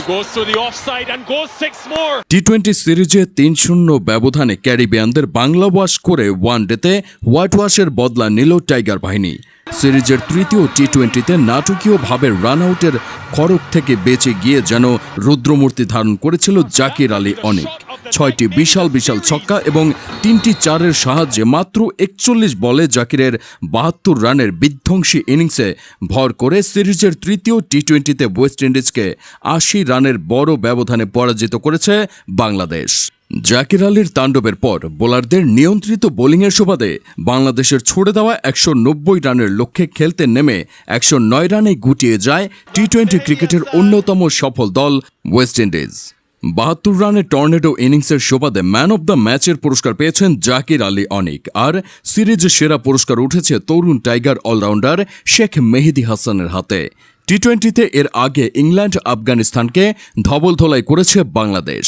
Goes to the offside and goes 6 more. টি-20 সিরিজে ৩-০ ব্যবধানে ক্যারিবিয়ানদের Bangla wash করে ওয়ানডেতে হোয়াইট ওয়াশের বদলা নিল টাইগার বাহিনী। সিরিজের তৃতীয় টি-20তে নাটকীয়ভাবে রান আউটের খড়গ থেকে বেঁচে গিয়ে যেন রুদ্রমূর্তি ধারণ করেছিল জাকির আলী অনেক। ৬টি বিশাল বিশাল ছক্কা এবং ৩টি চারের সাহায্যে মাত্র ৪১ বলে জাকিরের ৭২ রানের বিধ্বংসী ইনিংসে ভর করে সিরিজের তৃতীয় টি-20তে ওয়েস্ট ইন্ডিজকে ৮০ রানের বড় ব্যবধানে পরাজিত করেছে বাংলাদেশ। জাকির আলীর তাণ্ডবের পর বোলারদের নিয়ন্ত্রিত বোলিংয়ের সুবাদে বাংলাদেশের ছুড়ে দেওয়া ১৯০ রানের লক্ষ্যে খেলতে নেমে ১০৯ রানে গুটিয়ে যায় টি-20 ক্রিকেটের অন্যতম সফল দল ওয়েস্ট ইন্ডিজ। ৭২ রানের টর্নেডো ইনিংসের সুবাদে ম্যান অব দ্য ম্যাচের পুরস্কার পেয়েছেন জাকির আলী অনেক, আর সিরিজের সেরা পুরস্কার উঠেছে তরুণ টাইগার অলরাউন্ডার শেখ মেহেদী হাসানের হাতে। টি-20তে এর আগে ইংল্যান্ড আফগানিস্তানকে ধবলধোলাই করেছে বাংলাদেশ।